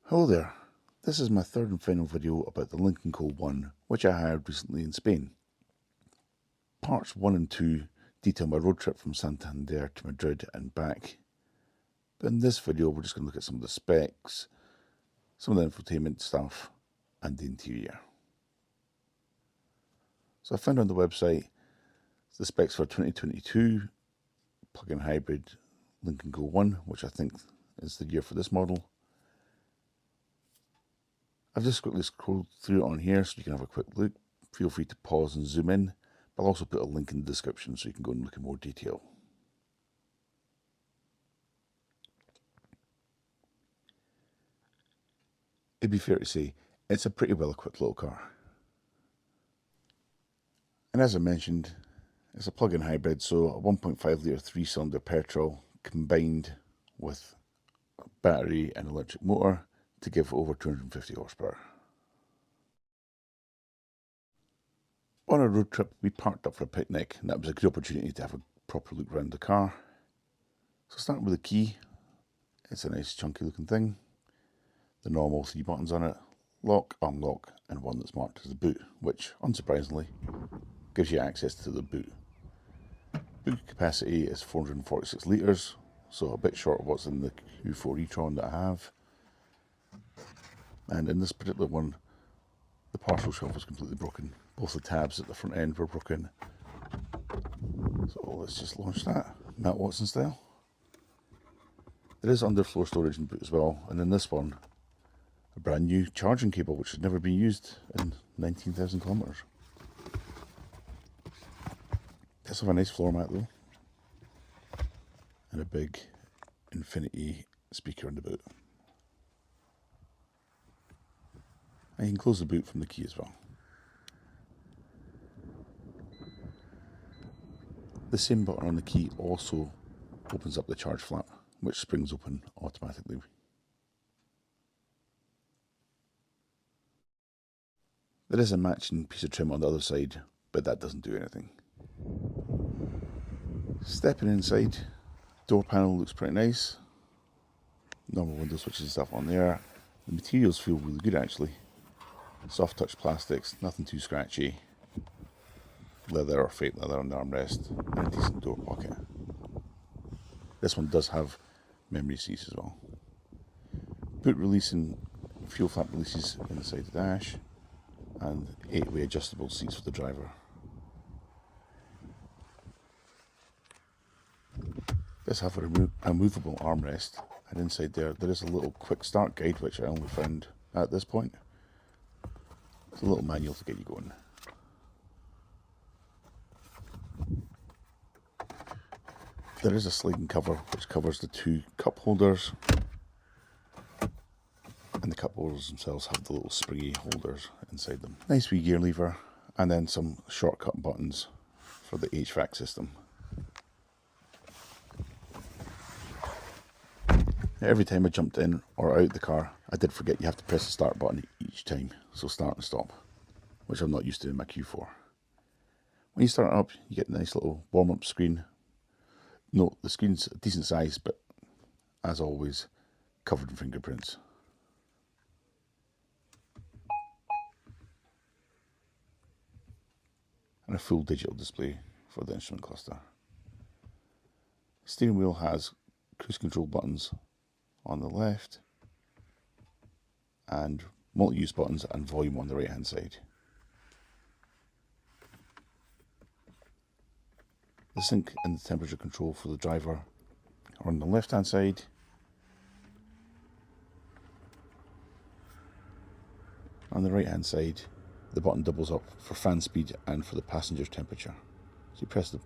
Hello there, this is my third and final video about the Lynk Co one, which I hired recently in Spain. Parts 1 and 2 detail my road trip from Santander to Madrid and back, but in this video we're just going to look at some of the specs, some of the infotainment stuff, and the interior. So I found on the website the specs for 2022 plug-in hybrid Lynk Co 1, which I think is the year for this model. I've just quickly scrolled through it on here so you can have a quick look. Feel free to pause and zoom in, but I'll also put a link in the description so you can go and look in more detail. It'd be fair to say, it's a pretty well equipped little car. And as I mentioned, it's a plug-in hybrid, so a 1.5 litre 3-cylinder petrol combined with a battery and electric motor to give over 250 horsepower. On a road trip, we parked up for a picnic, and that was a good opportunity to have a proper look around the car. So starting with the key, it's a nice chunky looking thing. The normal 3 buttons on it, lock, unlock, and one that's marked as the boot, which, unsurprisingly, gives you access to the boot. Boot capacity is 446 litres, so a bit short of what's in the Q4 e-tron that I have. And in this particular one, the parcel shelf was completely broken. Both the tabs at the front end were broken. So let's just launch that, Matt Watson style. There is underfloor storage in the boot as well, and in this one, a brand new charging cable which has never been used in 19,000 kilometres. Does have a nice floor mat though, and a big infinity speaker in the boot. And you can close the boot from the key as well. The same button on the key also opens up the charge flap, which springs open automatically. There is a matching piece of trim on the other side, but that doesn't do anything. Stepping inside, door panel looks pretty nice. Normal window switches and stuff on there. The materials feel really good actually. Soft touch plastics, nothing too scratchy. Leather or fake leather on the armrest, and a decent door pocket. This one does have memory seats as well. Boot release and fuel flap releases inside the dash, and 8-way adjustable seats for the driver. This has a movable armrest, and inside there is a little quick start guide which I only found at this point. It's a little manual to get you going. There is a sliding cover which covers the 2 cup holders, and the cup holders themselves have the little springy holders inside them. Nice wee gear lever, and then some shortcut buttons for the HVAC system. Every time I jumped in or out the car, I did forget you have to press the start button each time, so start and stop, which I'm not used to in my Q4. When you start up, you get a nice little warm-up screen. Note, the screen's a decent size, but as always, covered in fingerprints. And a full digital display for the instrument cluster. Steering wheel has cruise control buttons on the left, and multi-use buttons and volume on the right hand side. The sync and the temperature control for the driver are on the left hand side, on the right hand side the button doubles up for fan speed and for the passenger's temperature, so you press the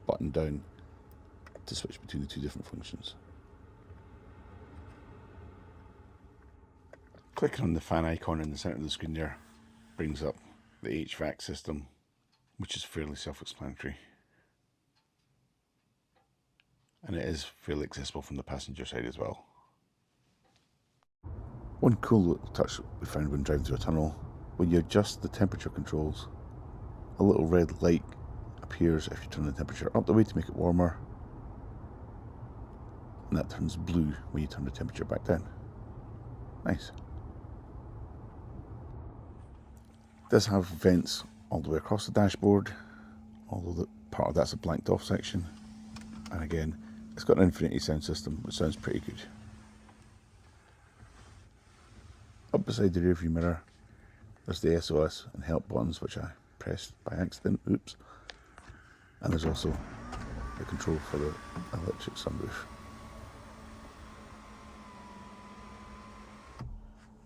button down to switch between the 2 different functions. Clicking on the fan icon in the centre of the screen there brings up the HVAC system, which is fairly self-explanatory. And it is fairly accessible from the passenger side as well. One cool little touch we found when driving through a tunnel, when you adjust the temperature controls, a little red light appears if you turn the temperature up the way to make it warmer, and that turns blue when you turn the temperature back down. Nice. It does have vents all the way across the dashboard, although part of that's a blanked off section. And again, it's got an infinity sound system, which sounds pretty good. Up beside the rearview mirror, there's the SOS and help buttons, which I pressed by accident, oops. And there's also the control for the electric sunroof.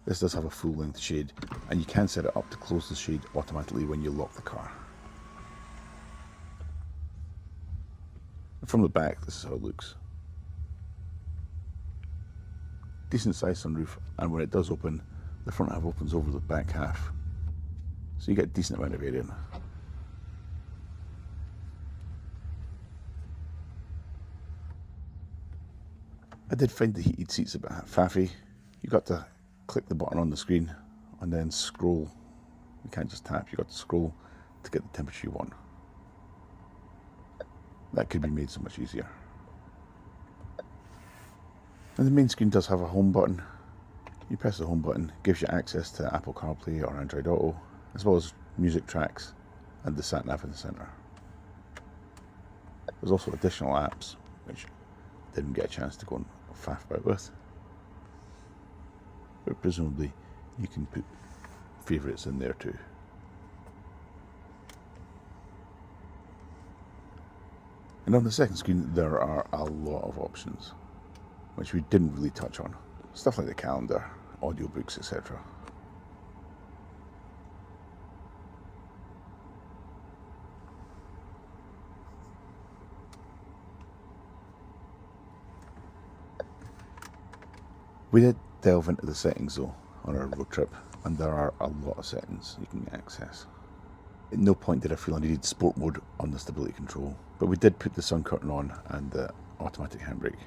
This does have a full length shade, and you can set it up to close the shade automatically when you lock the car. From the back, this is how it looks. Decent sized sunroof, and when it does open, the front half opens over the back half. So you get a decent amount of area. I did find the heated seats a bit faffy. You got to click the button on the screen and then scroll. You can't just tap, you got to scroll to get the temperature you want. That could be made so much easier. And the main screen does have a home button. You press the home button, gives you access to Apple CarPlay or Android Auto, as well as music tracks and the sat nav in the centre. There's also additional apps, which I didn't get a chance to go and faff about with. But presumably you can put favourites in there too. And on the second screen there are a lot of options, which we didn't really touch on. Stuff like the calendar, audiobooks, etc. We did delve into the settings though on our road trip, and there are a lot of settings you can access. At no point did I feel I needed sport mode on the stability control, but we did put the sun curtain on and the automatic handbrake.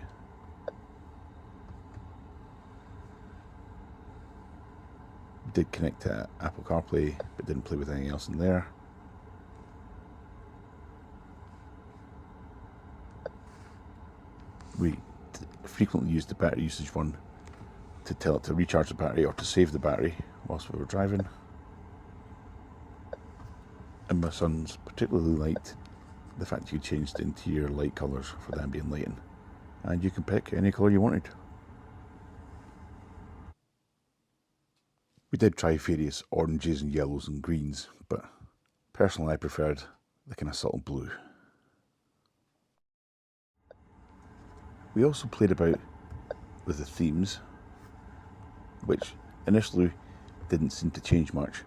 We did connect to Apple CarPlay, but didn't play with anything else in there. We frequently used the battery usage one to tell it to recharge the battery or to save the battery whilst we were driving. And my son's particularly liked the fact you changed the interior light colours for the ambient lighting, and you can pick any colour you wanted. We did try various oranges and yellows and greens, but personally I preferred the kind of subtle blue. We also played about with the themes, which initially didn't seem to change much.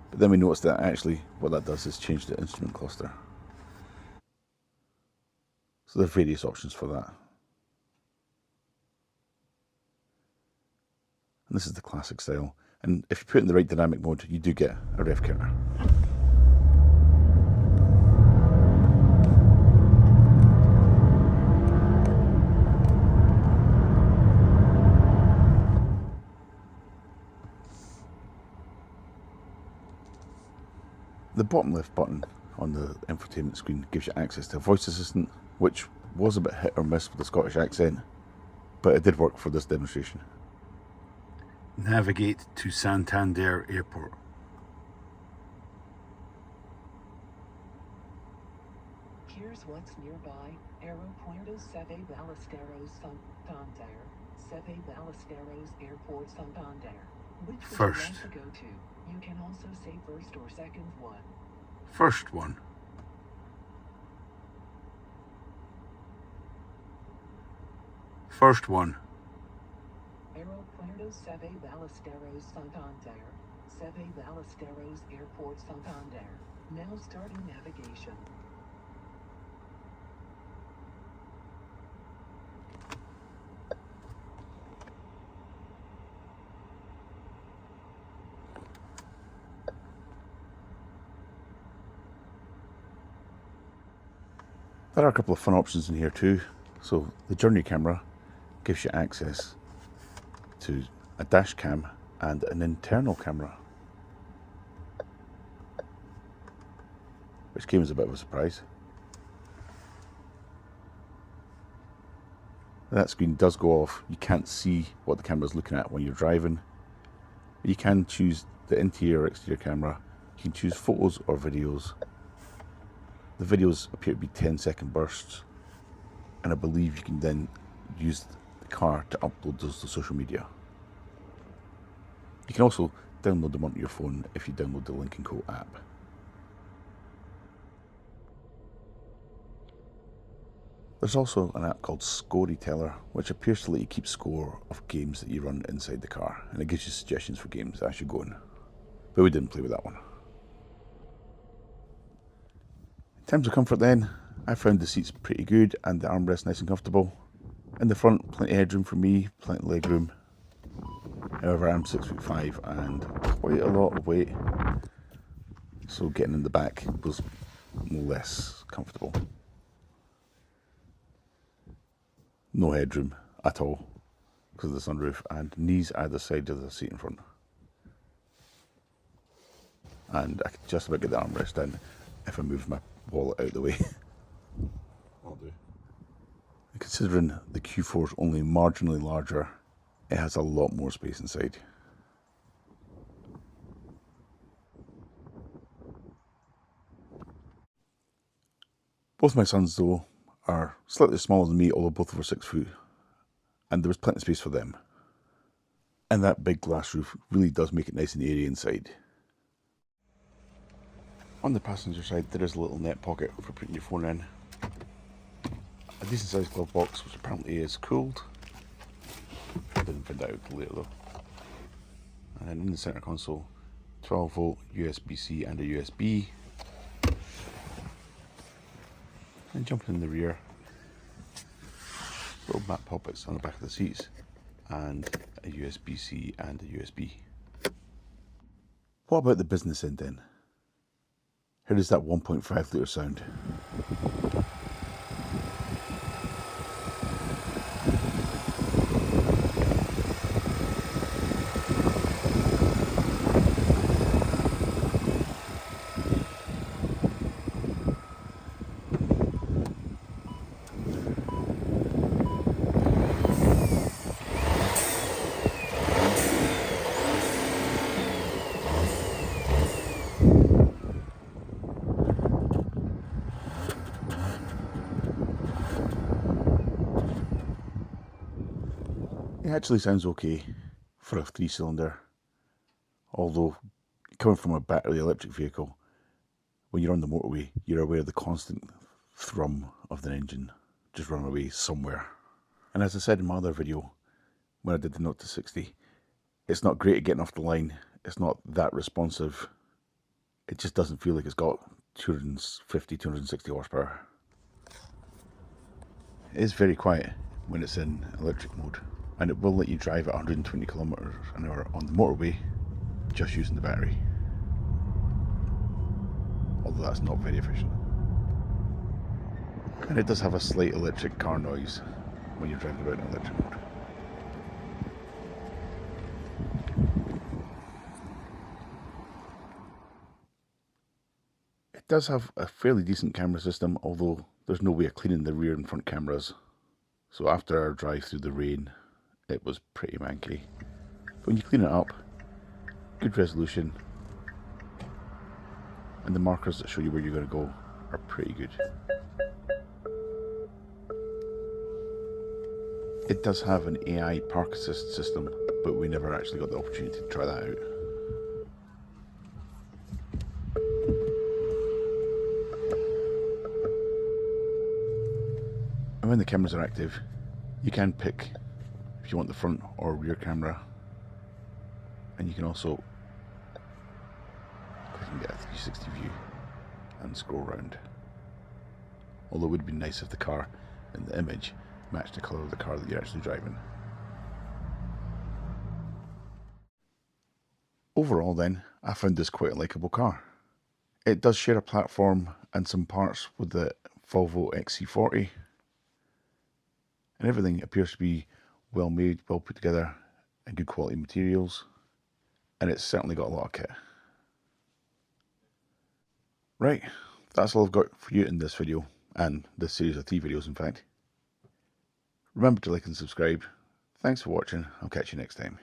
But then we noticed that actually what that does is change the instrument cluster. So there are various options for that. And this is the classic style. And if you put it in the right dynamic mode, you do get a rev counter. The bottom left button on the infotainment screen gives you access to a voice assistant, which was a bit hit or miss with the Scottish accent, but it did work for this demonstration. Navigate to Santander Airport. Here's what's nearby: Aeropuerto Seve Ballesteros Santander, Seve Ballesteros Airport Santander. Which would you like to go to? You can also say first or second one. First one. First one. Aeropuerto Seve Ballesteros Santander, Seve Ballesteros Airport Santander. Now starting navigation. There are a couple of fun options in here too. So the journey camera gives you access to a dash cam and an internal camera, which came as a bit of a surprise. That screen does go off. You can't see what the camera is looking at when you're driving. You can choose the interior or exterior camera. You can choose photos or videos. The videos appear to be 10-second bursts, and I believe you can then use the car to upload those to social media. You can also download them onto your phone if you download the Lynk Co app. There's also an app called Scoreteller, which appears to let you keep score of games that you run inside the car, and it gives you suggestions for games as you go in. But we didn't play with that one. In terms of comfort then, I found the seats pretty good and the armrest nice and comfortable. In the front, plenty of headroom for me, plenty of leg room. However, I'm 6'5" and quite a lot of weight, so getting in the back was less comfortable. No headroom at all because of the sunroof, and knees either side of the seat in front. And I could just about get the armrest in if I move my wallet out of the way. I'll do. Considering the Q4 is only marginally larger, it has a lot more space inside. Both my sons, though, are slightly smaller than me, although both over 6 foot, and there was plenty of space for them. And that big glass roof really does make it nice and airy inside. On the passenger side, there is a little net pocket for putting your phone in. A decent sized glove box, which apparently is cooled. I didn't find that out till later though. And then in the center console, 12 volt USB-C and a USB. And jumping in the rear, little map pockets on the back of the seats, and a USB-C and a USB. What about the business end then? Here is that 1.5 litre sound. It actually sounds okay for a 3-cylinder, although coming from a battery electric vehicle, when you're on the motorway, you're aware of the constant thrum of the engine just running away somewhere. And as I said in my other video, when I did the 0 to 60, it's not great at getting off the line, it's not that responsive, it just doesn't feel like it's got 250, 260 horsepower. It is very quiet when it's in electric mode, and it will let you drive at 120 kilometers an hour on the motorway just using the battery, although that's not very efficient. And it does have a slight electric car noise when you're driving around in electric mode. It does have a fairly decent camera system, although there's no way of cleaning the rear and front cameras. So after our drive through the rain, it was pretty manky. But when you clean it up, good resolution, and the markers that show you where you're going to go are pretty good. It does have an AI park assist system, but we never actually got the opportunity to try that out. And when the cameras are active, you can pick if you want the front or rear camera, and you can also click and get a 360 view and scroll around. Although it would be nice if the car in the image matched the colour of the car that you're actually driving. Overall then, I found this quite a likeable car. It does share a platform and some parts with the Volvo XC40, and everything appears to be well made, well put together, and good quality materials, and it's certainly got a lot of kit. Right, that's all I've got for you in this video, and this series of 3 videos in fact. Remember to like and subscribe. Thanks for watching. I'll catch you next time.